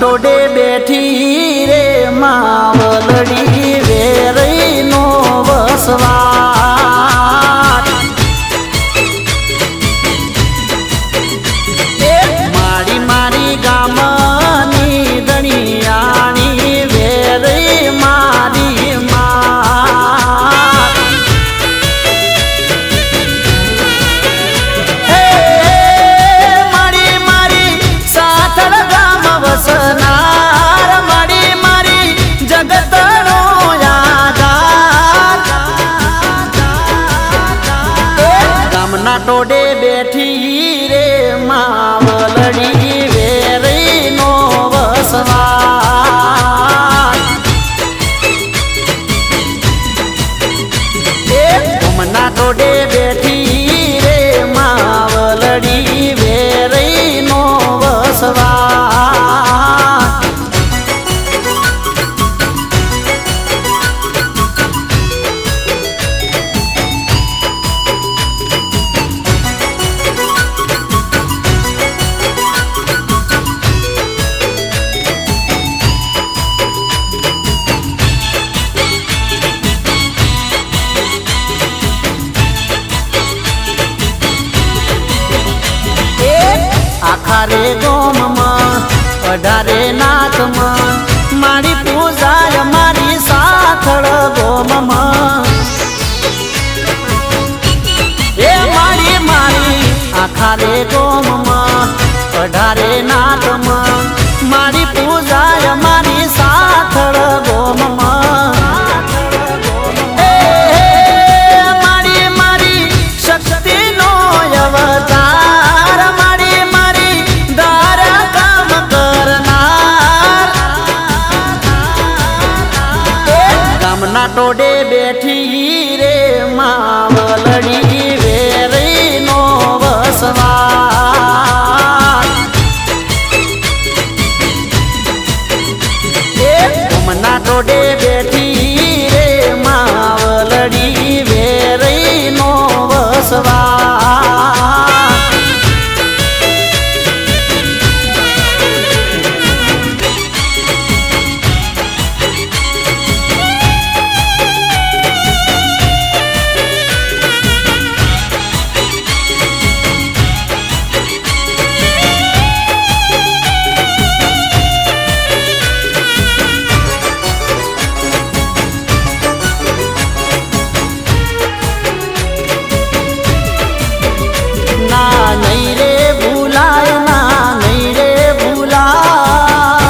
ટોડે બેઠી રે માવલડી વેરઈ નો વસવાટ મારી મારી ગામની દણિયાણી વેરઈ મારી માત મારી મારી સાથળ ગામ વસનાર મારી મારી જગતનો યાદાર ગામના ટોડે બેઠી રે માવલડી વેરઈ નો વસવાટ ગામના ટોડે બેઠી રે માવલડી વેરઈ નો વસવાટ આખારે ગોમમાં અઢારે નાથમાં મારી પૂજાય મારી સાથળ ગોમમાં એ મારી મારી આખારે ગોમમાં અઢારે નાથમાં મારી પૂજાય મારી સાથળ ગોમમાં મારી મારી શક્તિનો અવતાર ગામના ટોડે બેઠી રે માવલડી વેરઈ નો વસવાટ ગામના ટોડે બેઠી રે માવલડી વેરઈ નો વસવાટ નહીં રે ભૂલાય ના નહીં રે ભૂલાય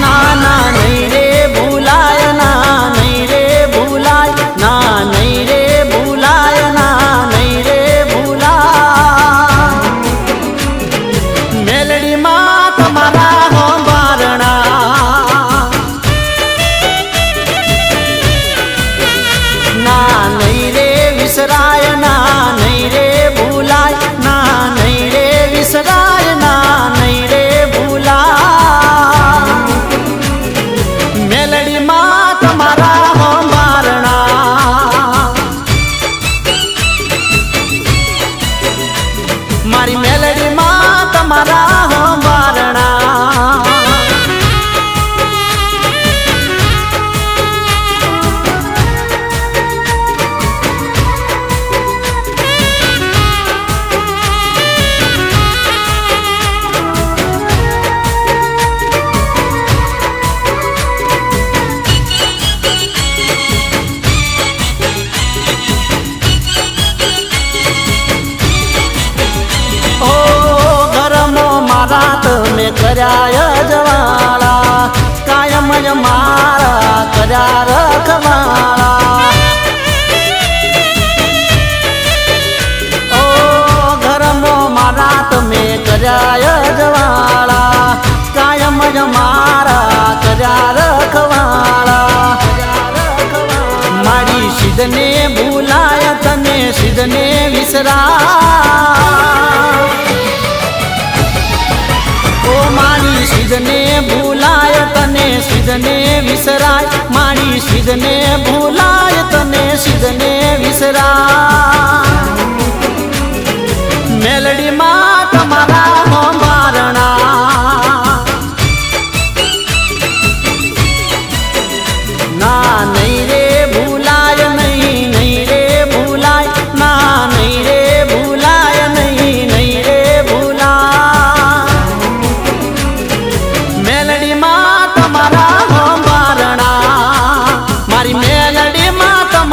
ના ના નહીં રે ભૂલાય ના નહીં રે ભૂલાય ના નહીં રે ભૂલાય ના નહીં રે ભૂલાય મેલડીમાં તમારા હોંબારણા ના નહીં રે વિસરાય ના નહીં રે ભૂલાય ના નહીં રે વિસરાય ના નહીં રે ભૂલાય મેલડીમાં તમારા હોંબારણા મારી મેલડીમાં તમારા હોંબારણા કર્યા જવાળા કાયમ જ મારા કર્યા રખવાળા ઓ ઘરમો મારા તમે કર્યા જવાળા કાયમ જ મારા કર્યા રખવાળા મારી સિદ્ધને ભૂલાય તને સિદ્ધને વિસરા ઓ મારી સિદ્ધને ભૂલાય તને સિદ્ધને વિસરાય મારી સિદ્ધને ભૂલાય તને સિદ્ધને વિસરાય મેલડીમાં તમારા મોંબા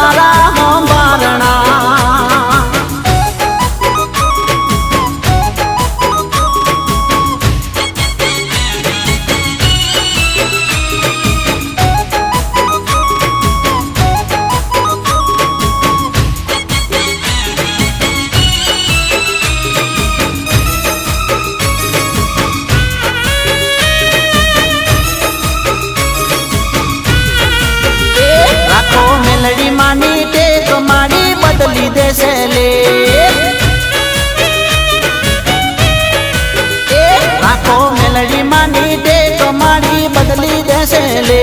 તમારા હોંબારણા મેલડી માની ટેક મારી બદલી દેશે લે રાખો મેલડી માની ટેક મારી બદલી દેશે લે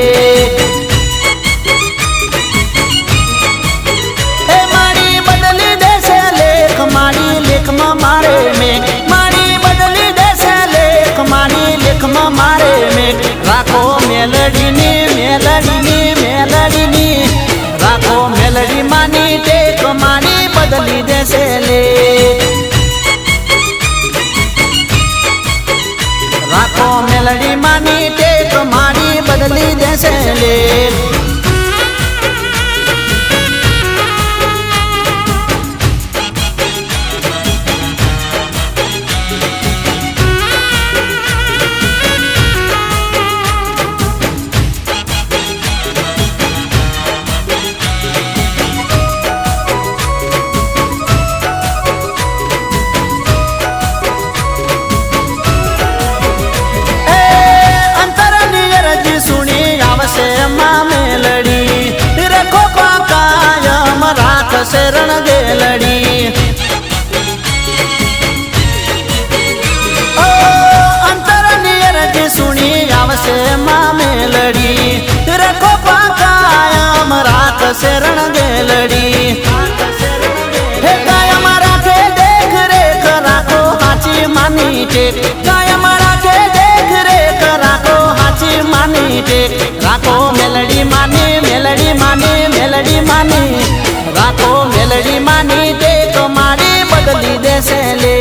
એ મારી બદલી દેશે લેખ મારી લેખમાં મારે મેં મારી બદલી દેશે લેખ મારી લેખમાં મારે મેં રાખો મેલડીની મેલડીની મેલડીની રાખો મેલડી માની ટેક મારી બદલી દેશે લે રાખો મેલડી માની ટેક મારી બદલી દેશે લે શરણ ગેલડી અંતરની અરજી સુણી આવશે માં મેલડી રખો કાયમ રાખ શરણ ગેલડી હે કાયમ રાખે દેખ રેખ રાખો હાચી માની ટેક કાયમ રાખે દેખ રેખ રાખો હાચી માની ટેક રાખો મેલડી માની મેલડી માની મેલડી માની રાખો મેલડી માની ટેક મારી બદલી દેશે લે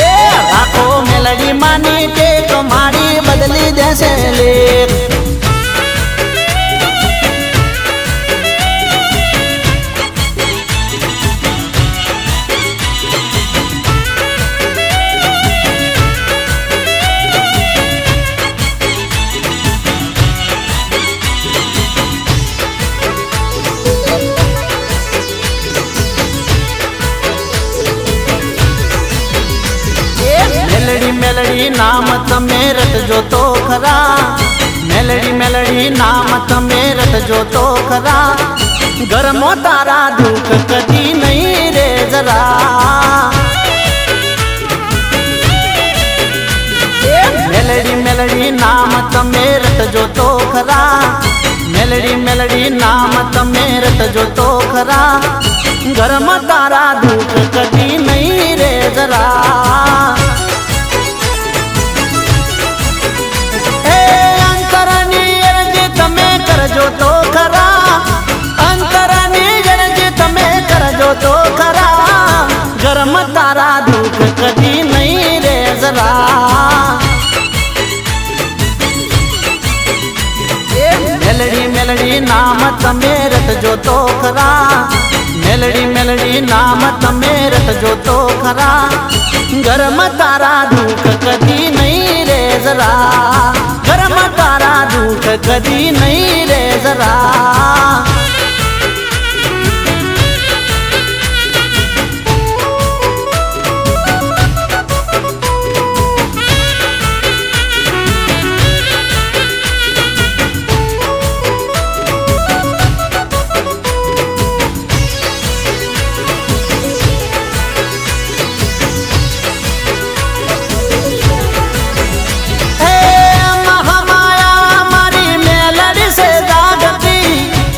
એ રાખો મેલડી માની ટેક મારી બદલી દેશે લે મેલડી નામ તમે રટજો તો ખરા મેલડી મેલડી નામ તમે રટજો તો ખરા ઘરમો તારા દુઃખ કદી નહીં રે જરા મેલડી મેલડી નામ તમે રટજો તો ખરા મેલડી મેલડી નામ તમે રટજો તો ખરા ઘરમાં તારા દુઃખ કદી નહીં રે જરા કરજો તો ખરા અંતરની ગરજી તમે કરજો તો ખરા ગરમ તારા દુઃખ કદી નહીં રે જરા મેલડી મેલડી નામ તમે રટજો તો ખરા મેલડી મેલડી નામ તમે રટજો તો ખરા ગરમ તારા દુઃખ કદી નહીં રે જરા ગરમ તારા દુઃખ કદી નહીં રે જરા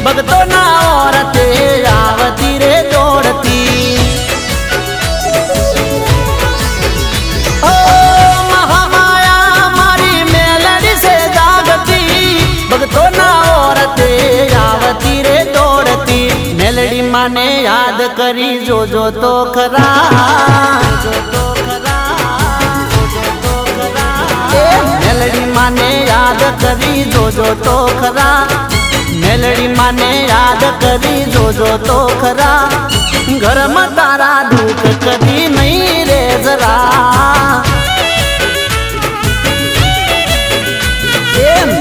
ભગતો ના ઓરતે આવતી રે દોડતી ઓ મહામાયા મારી મેલડી સે જાગતી ભગતો ના ઓરતે આવતી રે દોડતી મેલડી માને યાદ કરી જોજો તો ખરા જોજો તો ખરા મેલડી માને યાદ કરી જોજો તો ખરા, મેલડી માને યાદ કરી જોજો તો ખરા, ઘરમાં તારા દુઃખ કદી નહીં રે જરા.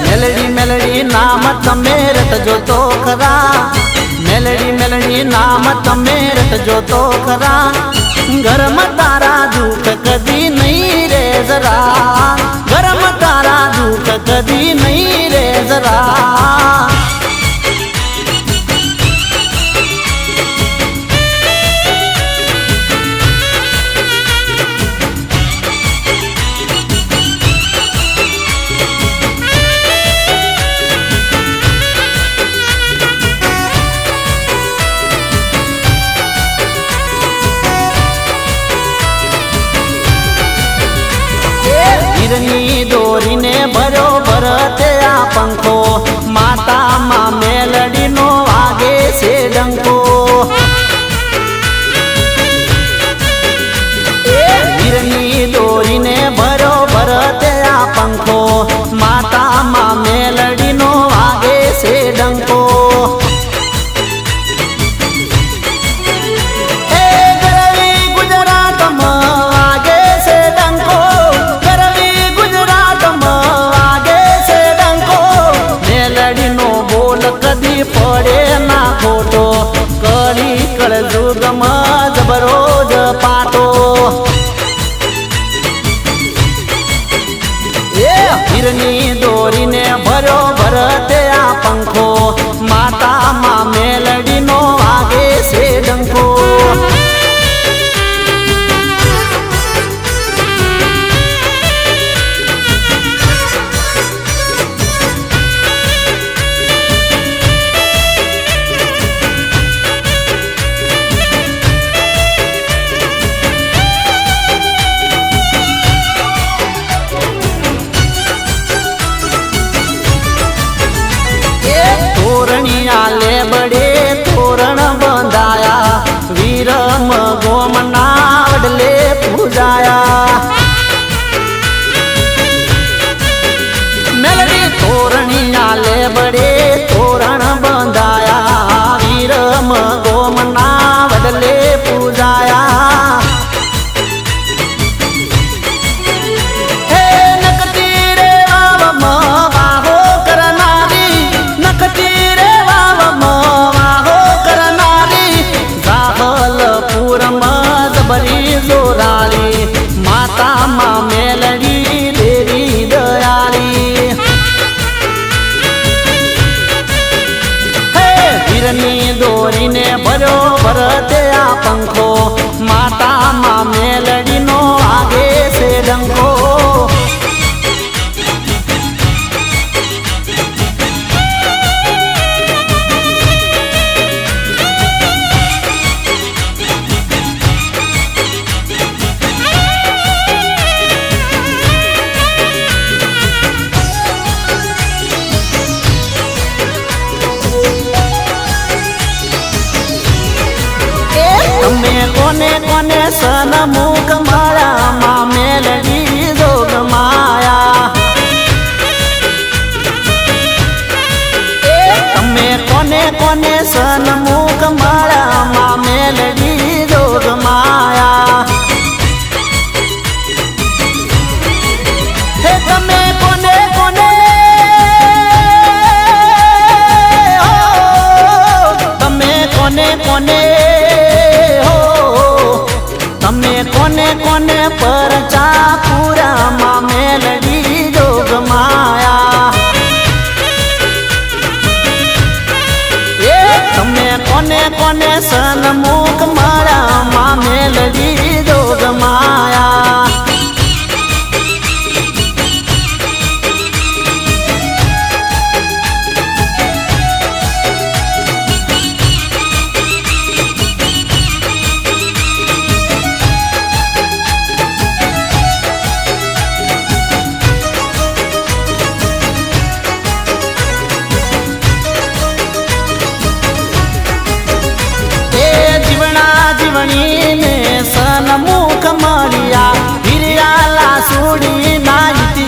મેલડી મેલડી નામ તમે રટજો તો ખરા, મેલડી મેલડી નામ તમે રટજો તો ખરા, ઘરમાં તારા દુઃખ કદી નહીં રે જરા, ઘરમાં તારા દુઃખ કદી નહીં રે જરા. હીરની દોરીને ભર્યો ભરતે આ પંખો, માતામાં મેલડીનો વાગે છે ડંકો. હીરની દોરીને ભર્યો ભરતે આ પંખો, માતામાં મેલડીનો વાગે છે ડંકો. પડે ના ખોટો કરી કળ જુગમાં જબરો જ પાટો. હીરની દોરીને ભર્યો ભરતે આ પંખો, માતામાં મેલડીનો વાગે છે ડંકો. તોરણિયા લેબડે તોરણ બંધાયા, વીરમ ગોમના વડલે પૂજાયા. મેલડી તોરણિયા લેબડે તોરણ બંધાયા, વીરમ ગોમના વડલે પૂજાયા. જોરાળી માતામાં મેલડી દેવી દયાળી. હીરની દોરીને ભર્યો ભરતે આ પંખો, માતામાં મેલડીનો વાગે છે ડંકો. તમે કોને કોને સન્મુખ માળામાં મેલડી જોગ માયા. તમે કોને કોને સન્મુખ માળામાં મેલડી જોગ માયા. હે તમે કોને કોને તમે કોને કોને તમે કોને કોને પરચા પૂરામાં મેલડી જોગ માયા. તમે કોને કોને સન્મુખ માળામાં મેલડી જોગ માયા. જીવણીને સન્મુખ મળી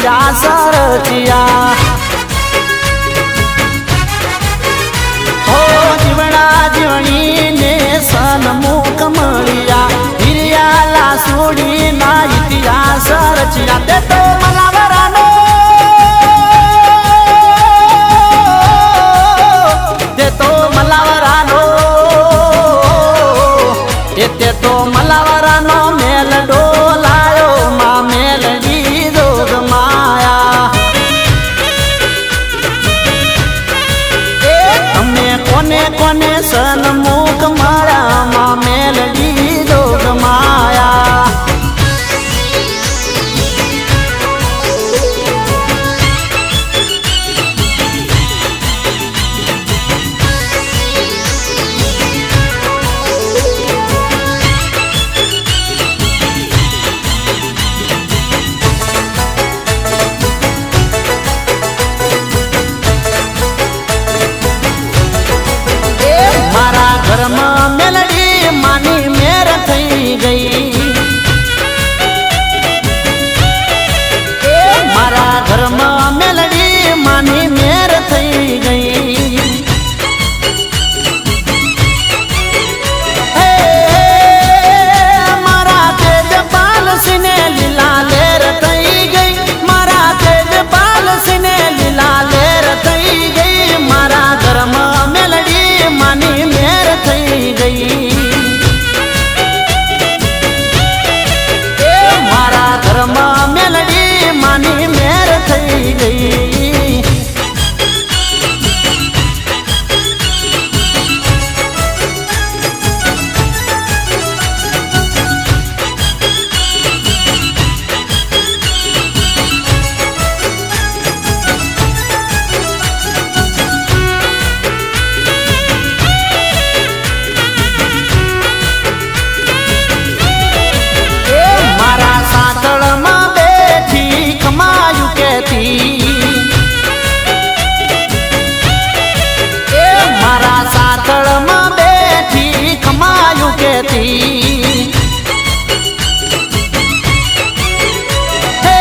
ઇતિહાસ રચ્યા હો જીવણા જીવણીને સન્મુખ મળ્યા હિરિયાલા સોડીના ઇતિહાસ રચ્યા તે તો મલાવરાનો તે તો મલાવરાનો મેલ ડોલાયો માં મેલડી જોગ માયા એ તમે કોને કોને સન્મુખ મળ્યા માં મેલડી જોગ માયા ઘરમાં મેલડી માની મેર થઈ ગઈ મારા ઘરમાં મેલડી માની મેર થઈ ગઈ મારા તેજપાલ સિને લીલા લેર થઈ ગઈ મારા તેજપાલ સિને લીલા લેર થઈ ગઈ મારા ઘરમાં મેલડી માની મેર થઈ ગઈ મારા ઘરમાં મેલડી માની મેર થઈ ગઈ મારા સાતળમાં બેઠી ખમાયું કેતી હે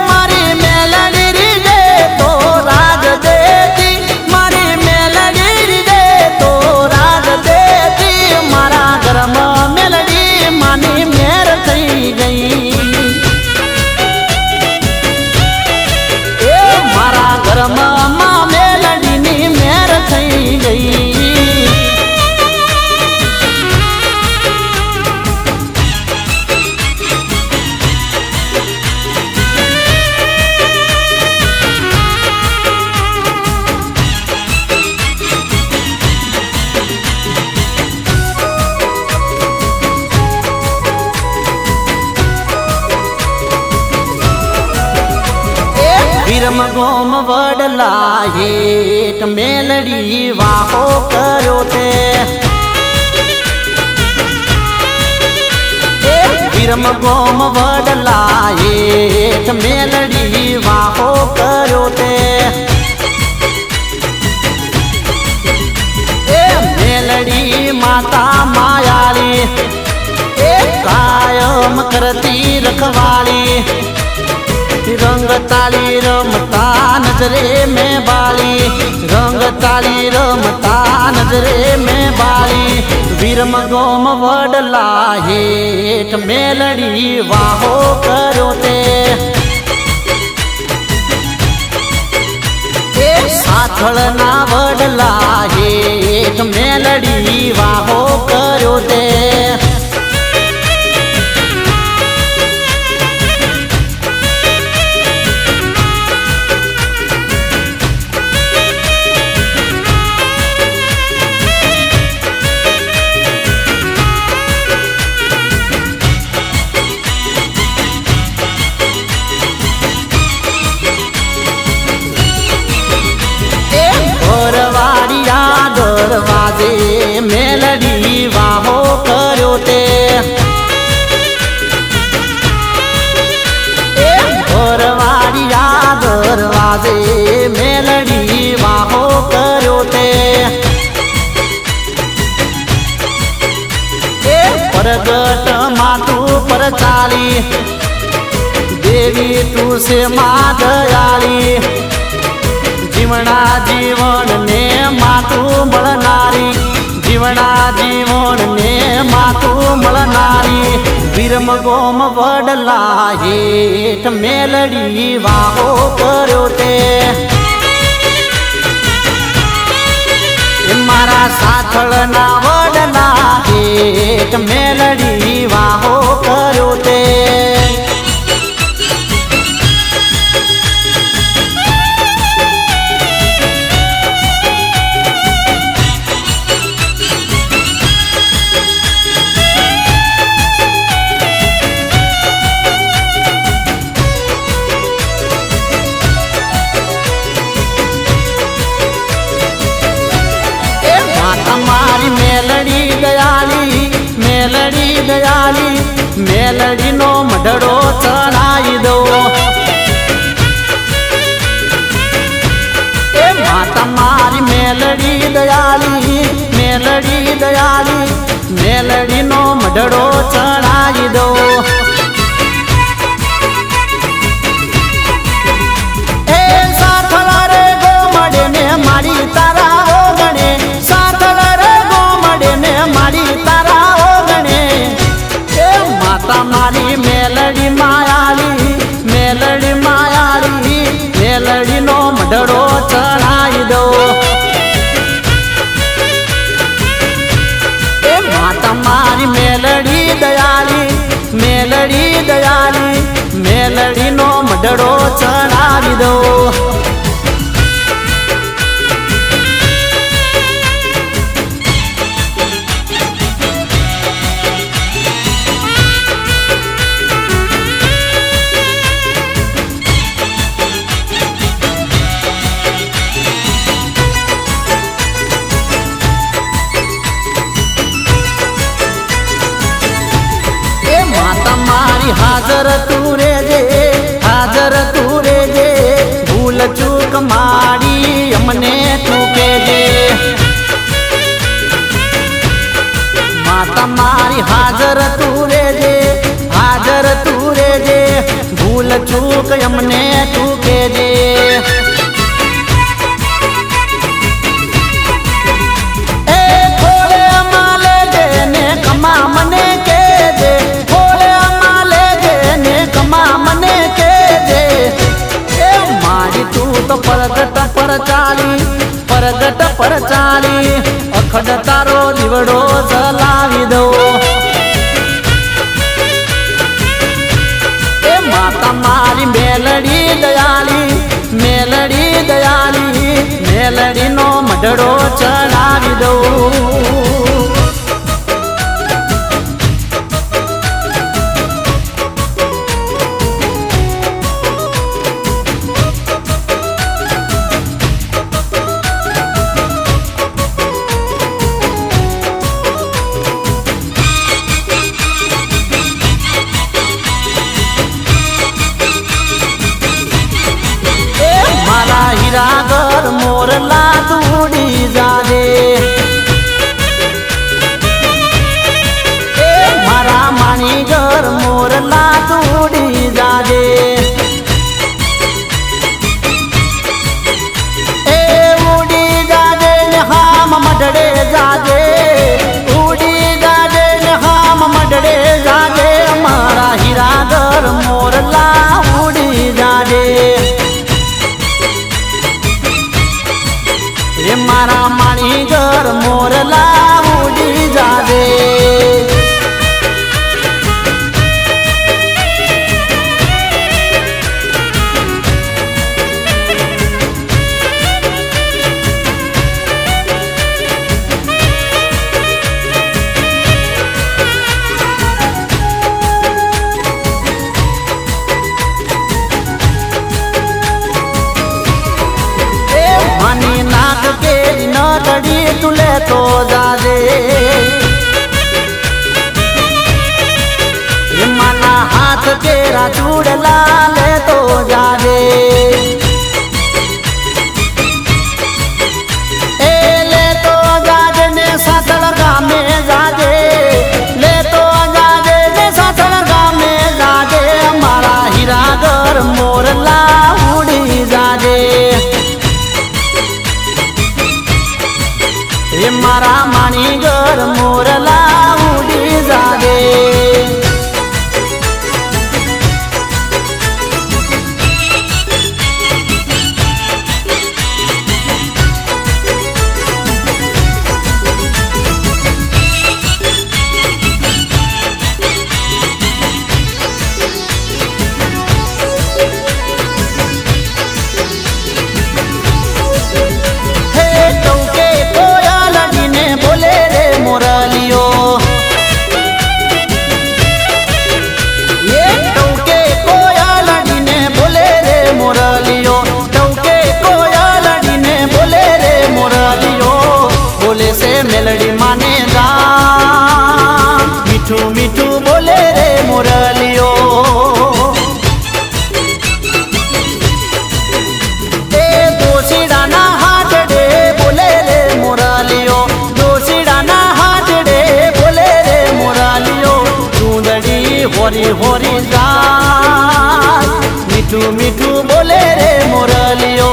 મારી મેલડી રીજે તો રાજ દેતી મારી મેલડી રીજે તો રાજ દેતી મારા ઘરમાં મેલડી માની મેર થઈ ગઈ મારા ઘરમાં મેલડીની મેર થઈ ગઈ વિરમ ગોમ વડલા હેઠ મેલડી વાહો કર્યો તે વિરમ ગોમ વડલા હેઠ મેલડી વાહો કર્યો તે મેલડી માતા માયાળી કાયમ કરતી રખવાળી રંગ તાળી રમતા નજરે મેં બાળી રંગ તાળી રમતા નજરે મેં બાળી વિરમ ગોમ વડલા હેઠ મેલડી વાહો કર્યો તે સાથળના વડલા હેઠ મેલડી વાહો કર્યો તે દરવાજે મેલડી વાહો કર્યો તે ઘરવાડિયા દરવાજે મેલડી વાહો કર્યો તે પરગટ માથું પર ચાલી દેવી છે માં દયાળી જીવણા જીવન ને માતું મળનારી જીવણા જીવન ને માતું મળનારી વીરમ ગોમ વડલા હેઠ મેલડી વાહો કર્યો તે મારા સાથળના વડલા હેઠ મેલડી વાહો કર્યો તે મેલડી નો મઢડો ચડાવી દો એ માતા મારી મેલડી દયાળી મેલડી નો મઢડો ચડાવી દો એ સાથળ રે ગો મળે ને મારી તારા ઓગણે સાથળ રે ગો મળે ને મારી તારા ઓગણે મારી મેલડી માયાળી મેલડી નો મઢડો ચડાવી દો એ માતા મારી મેલડી દયાળી મેલડી નો મઢડો ચડાવી દો હાજર તું રેજે ભૂલ ચૂક મારી અમને તું કેજે માતા મારી હાજર તું રેજે ભૂલ ચૂક અમને તું કેજે એ ખોળે માલે જે ને કમા મને કેજે મને કેજે એ મારી તું તો પરગટ પર ચાલી અખડ તારો દીવડો જલાવી દો એ માતા મારી મેલડી દયાળી મેલડી નો મઢડો ચડાવી દો હીરાગર મોરલા દૂડી જાજે એ મારા માણીગર મોરલા દૂડી જાજે એ ઉડી જાજે ને હામ મઢડે જાજે ઉડી જાજે ને હામ મઢડે જાજે મારા હીરાગર મોરલા ઉડી જાજે મારા માણીગર મોરલા ઉડી જાજે તુલે તો જાજે માના હાથ કેરા ચૂડલા લે તો જાજે એ લે તો જાજે ને સાસળ ગામે જાજે લે તો જાજે ને સાસળ ગામે જાજે મારા હીરાગર મોર એ મારા માણી ઘર મોરલા ઉડી જાવે मेलडी माने जा मीठू मीठू बोले रे मुरलियो ए दोशीडाना हाथ डे बोले रे मुरलियो दोशीडाना हाथ डे बोले रे मुरलियो चूंदड़ी होरी होरी जा मीठू मीठू बोले रे मुरलियो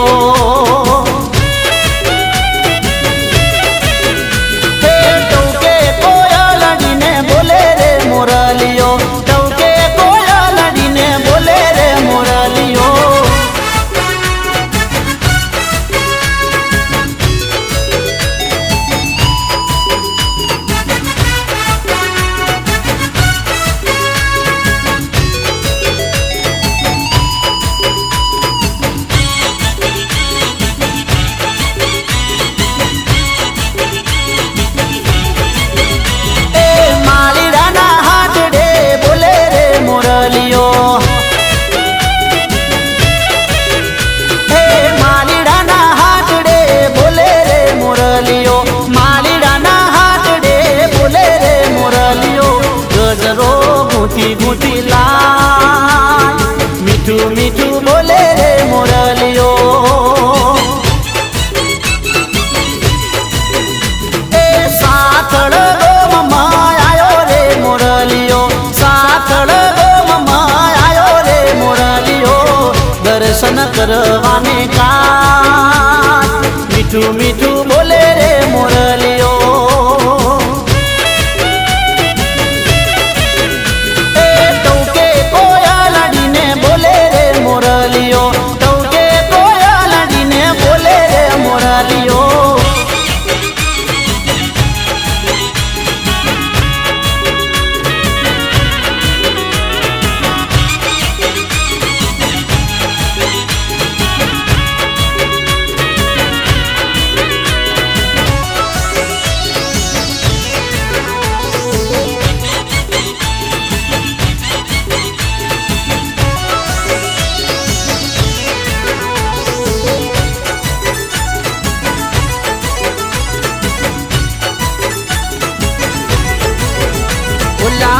गुटी लाय मीठू मीठू बोले रे मुरलियो ए साथड़ गोम आयो रे मुरलियो साथड़ गोम आयो रे मुरलियो दर्शन करवाने का मीठू मीठू बोले रे मुरलियो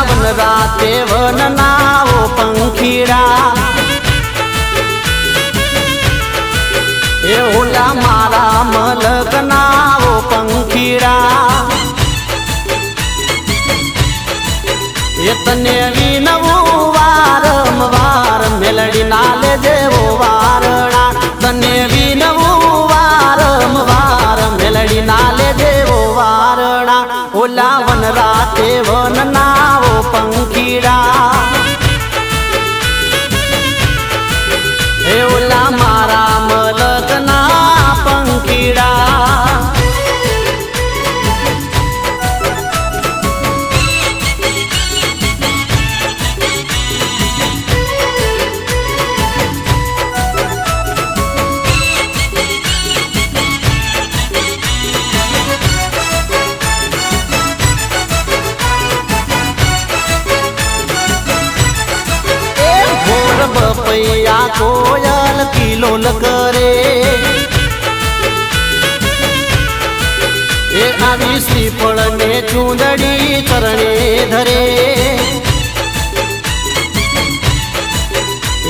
वन राते वन नाओ पंखीड़ा ए ओला मारा मलक नाओ पंखीड़ा ये तने वीनवो वारम वार मेलडी नाले जेवो वारणा तने वीनवो वारम वार मेलडी नाले जेवो वारणा ओला वन राते वन नाओ पंखीड़ा ए ओला मारा मलक ना पंखीड़ा बपैया कोयल किलोल करे ए आवी श्रीफळ ने चूंदड़ी चरणे धरे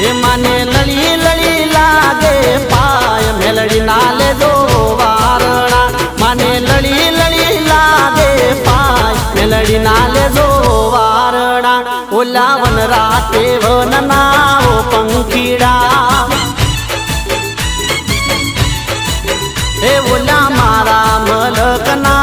ए माने लड़ी लड़ी लागे पाय मेलडी नाले जो वारणा माने लड़ी लड़ी लागे पाय मेलडी नाले जो वारणा ओला वन राते वन नाओ पंखीड़ा ए ओला मारा मलक ना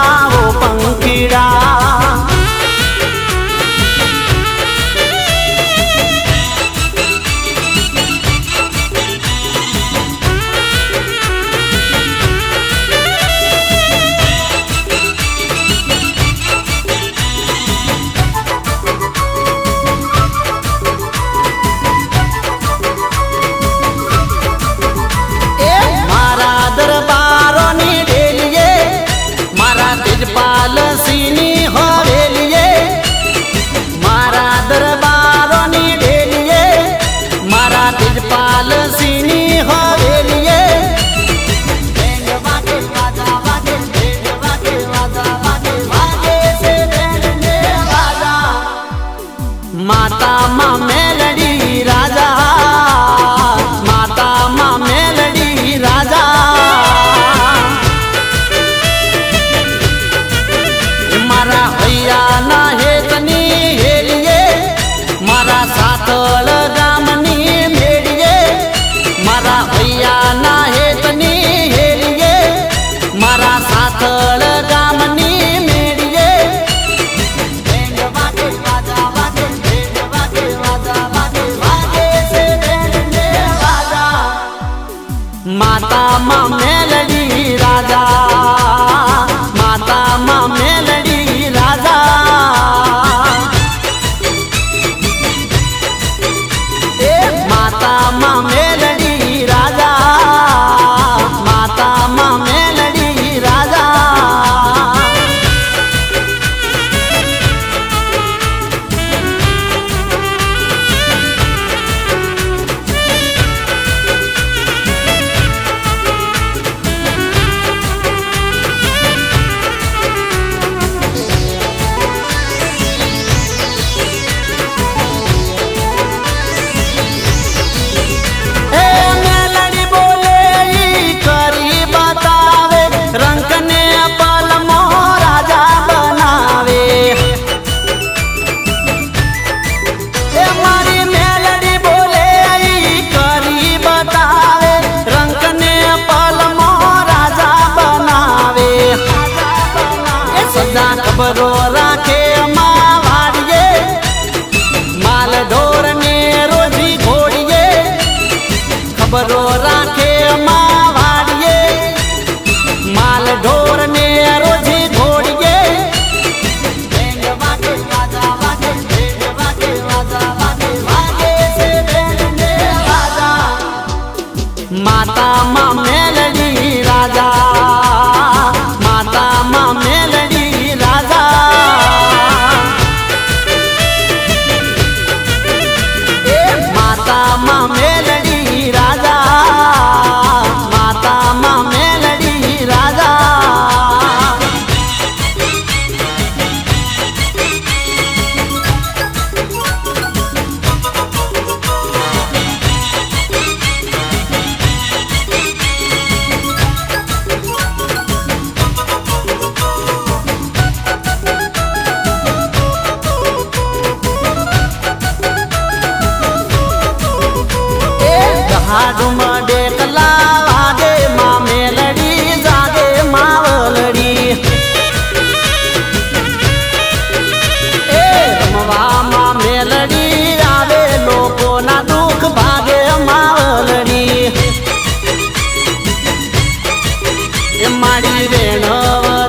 માડી વેણ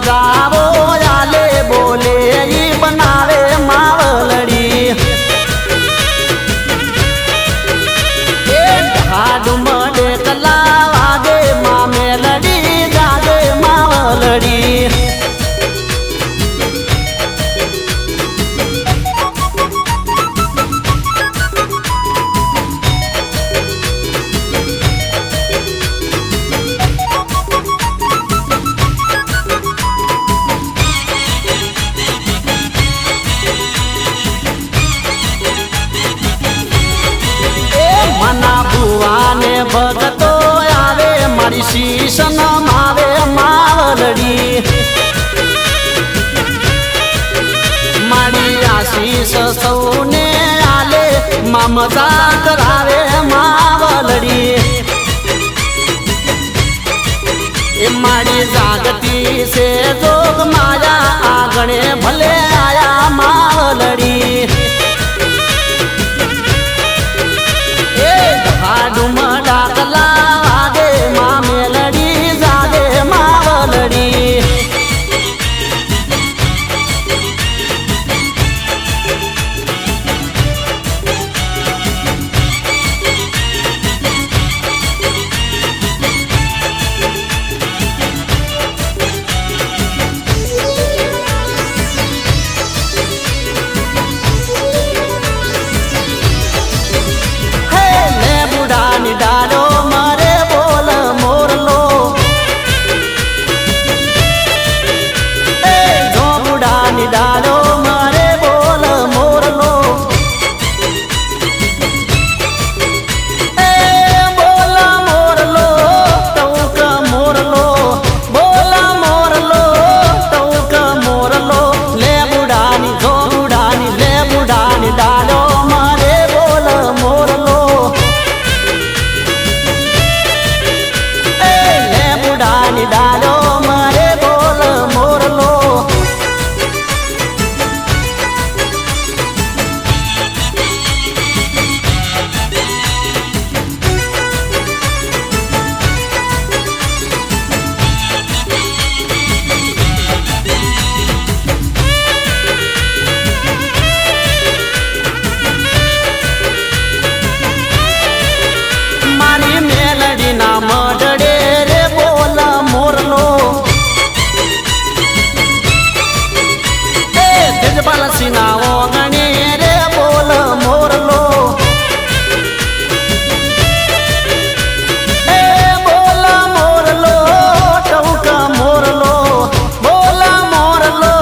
જાવો આલે બોલે ઈ બનાવે માવલડી એ ઢાડું મડે કલા વાગે માં મેલડી જાગે માવલડી ભુવાને ભગતો આવે મારી શીશ નમાવે માવલડી મારી આશીષ સૌને આલે માં મજા કરાવે માવલડી એ મારી જાગતી છે જોગ માયા આગણે ભલે આયા માવલડી હાડું ડાકલા વાગે માં મેલડી જાગે માવલડી ડાલો મારે બોલ મોરલો એ ઝોપડાની ડાલો મારે બોલ મોરલો એ બોલ મોરલો ટૌક મોરલો બોલ મોરલો ટૌક મોરલો લેબુડાની ઝોપડાની લેબુડાની ડાલો મારે બોલ મોરલો ડાલો મારે બોલ મોરલો મારી મેલડી ના મડડે રે બોલ મોરલો એ તેજપાલસી ના ઓગણે રે બોલ મોરલો એ બોલ મોરલો ટૌક મોરલો બોલ મોરલો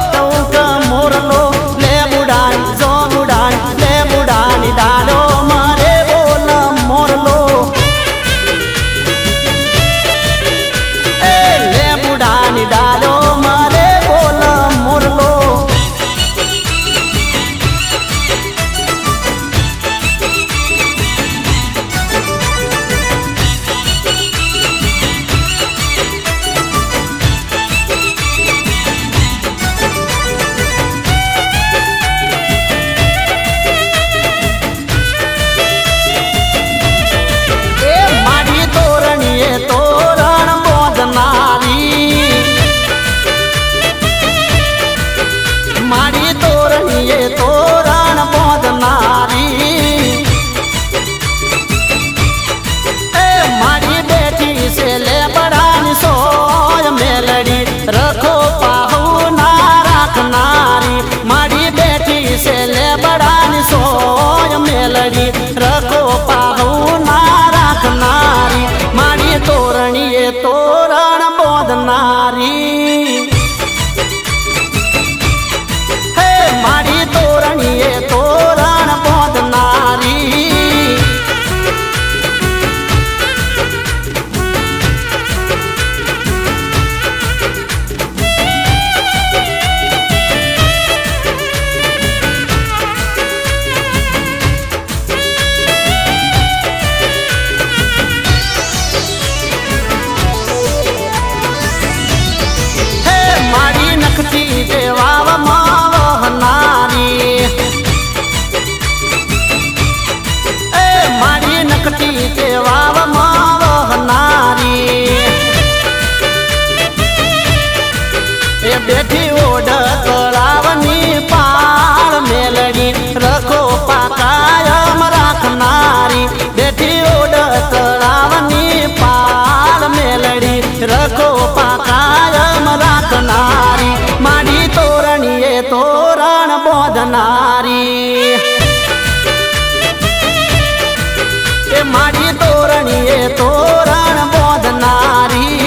ટૌક મોરલો લેબુડાની ઝોબુડાની લેબુડાની ડાલો મારે બોલ મોરલો લેબુડાની ડાલો મારે બોલ મોરલો એ મારી તોરણીએ તોરણ બોધનારી મારી તોરણીએ તોરણ બોધનારી એ મારી બેઠી છે લેબડાની સોય મેલડી રખો પાહુ ના રાખનારી મારી બેઠી છે લેબડાની સોય મેલડી રખો પાહુ ના રાખનારી મારી તોરણીએ તોરણ બોધનારી હે મારી તોરણીએ તોરણ બોધનારી બેઠી ઓઢ તળાવની પાળ મેલડી રખો પાકાયમ રાખનારી બેઠી ઓઢ તળાવની પાળ મેલડી રખો પાકાયમ રાખનારી માડી તોરણીએ તોરણ બોધનારી એ માડી તોરણીએ તોરણ બોધનારી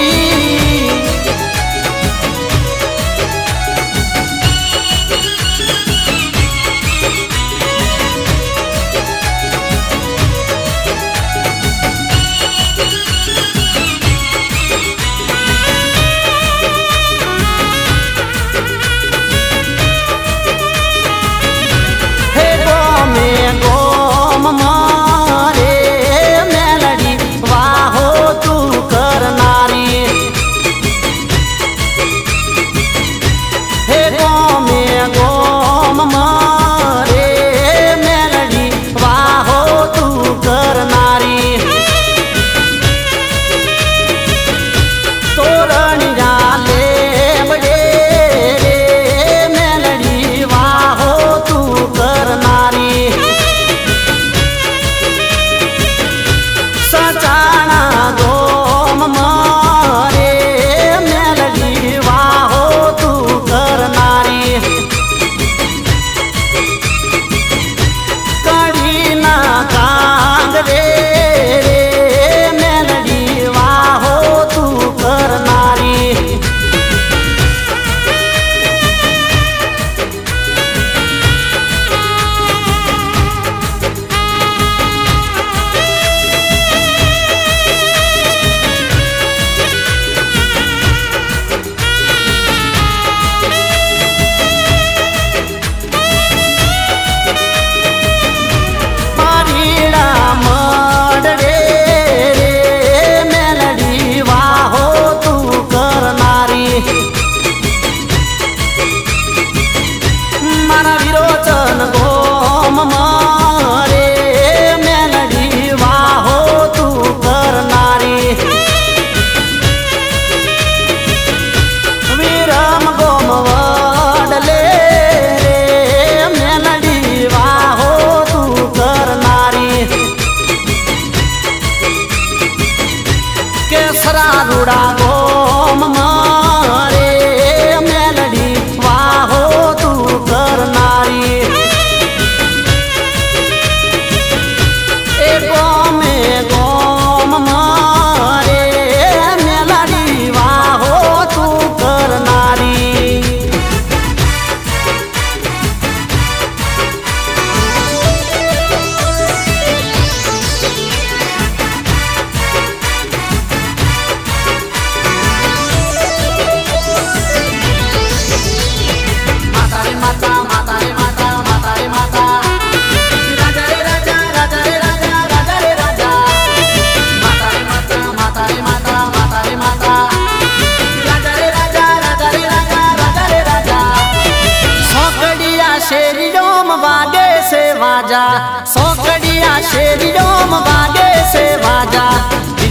सोकड़िया शेरियों वागे से वाजा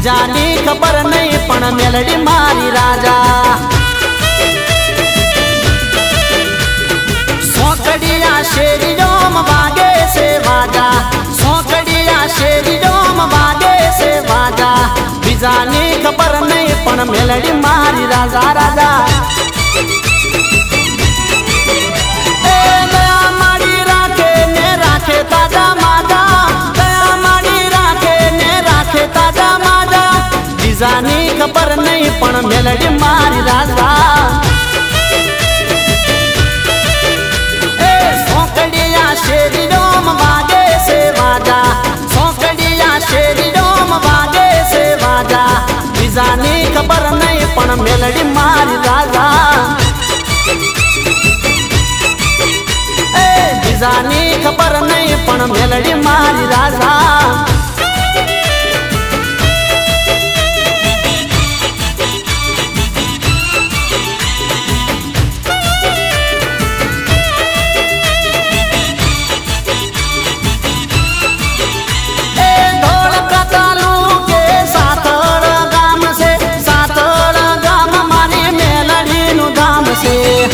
जानी खबर नहीं पण मेलडी मारी राजा सोकड़िया शेरियों वागे से वाजा सोकड़िया शेरियों वागे से वाजा जानी खबर नहीं पण मेलडी मारी राजा राजा ताजा माजा दया माड़ी राखे ने राखे ताजा माजा जानी खबर नहीं पण मेलडी मारी राजा सोकड़िया शेरियों वागे से वाजा सोकड़िया शेरियों वागे से वाजा जानी खबर नहीं पण मेलडी मारी राजा जानी खबर नहीं पण मेलडी मारी राजा से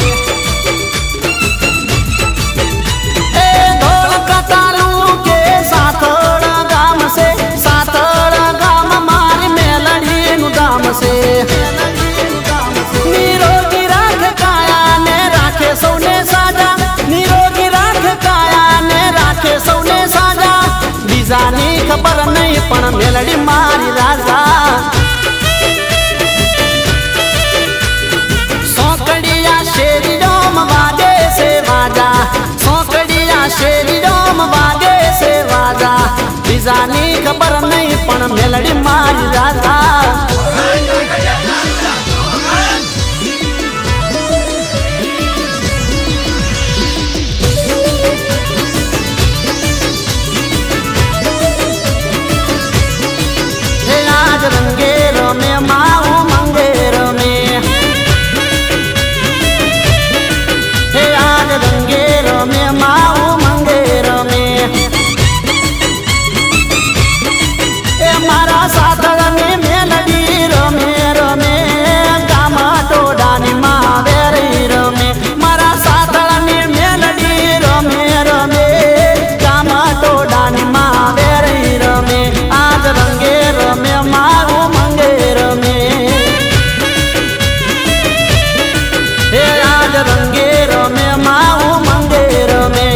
પણ મેલડી મારી રાધા રંગે રમે માવું મંગે રમે હે આજ રંગે રમે માવું મંગે રમે એ મારા સાતળની મેલડી રમે રમે ગામા ટોડાની માવેરી રમે મારા સાતળની મેલડી રમે રમે ગામા ટોડાની માવેરી રમે આજ રંગે રમે મારું મંગે રમે હે આજ રંગે રમે મારું મંગે રમે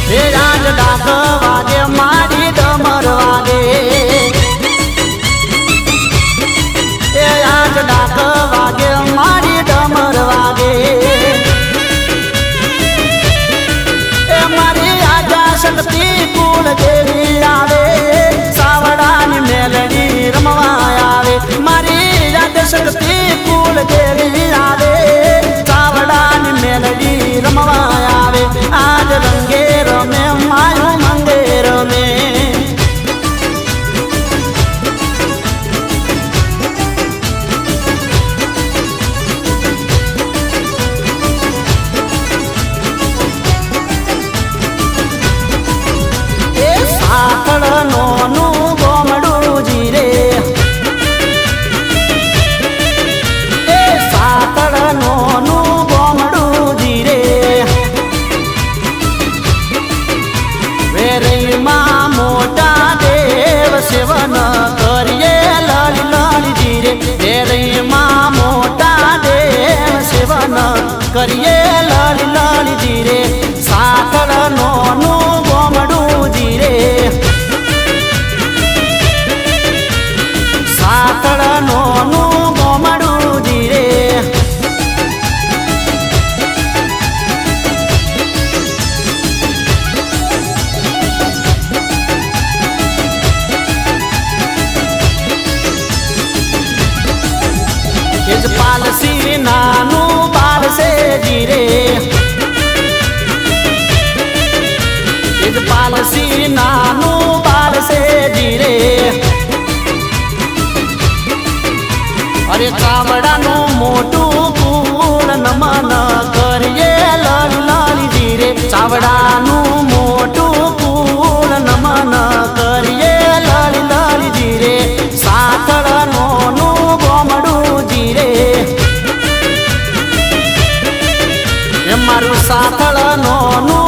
હે આજ ડાક વાગે મારી ડમર વાગે એ આજ ડાક વાગે મારી ડમર વાગે એ મારી આજા શક્તિ કુળ દેવી આવે સાવડાની મેલડી રમવા આવે મારી યાદ શક્તિ કુળ દેવી આવે સાવડાની મેલડી રમવા આવે આજ રંગે રમે માયું મંગે રમે નોનું ગોમડું જીરે એ સાતળ નોનું ગોમડું જીરે વેરીમાં મોટા દેવ સેવન કરીએ લળી લળી જીરે વેરીમાં મોટા દેવ સેવન કરીએ લળી લળી જીરે સાતળ નોનું ગોમડું જીરે સાતળ નોનું ગોમડું જીરે એ જ પાલસી નાનું બાળસે જીરે એ જ પાલસી નાનું બાળસે જીરે અરે ચાવડાનું મોટું કુળ નમન કરીએ લળી લળી જીરે ચાવડાનું મોટું કુળ નમન કરીએ લળી લળી જીરે સાતળ નોનું ગોમડું જીરે એ મારું સાતળ નોનું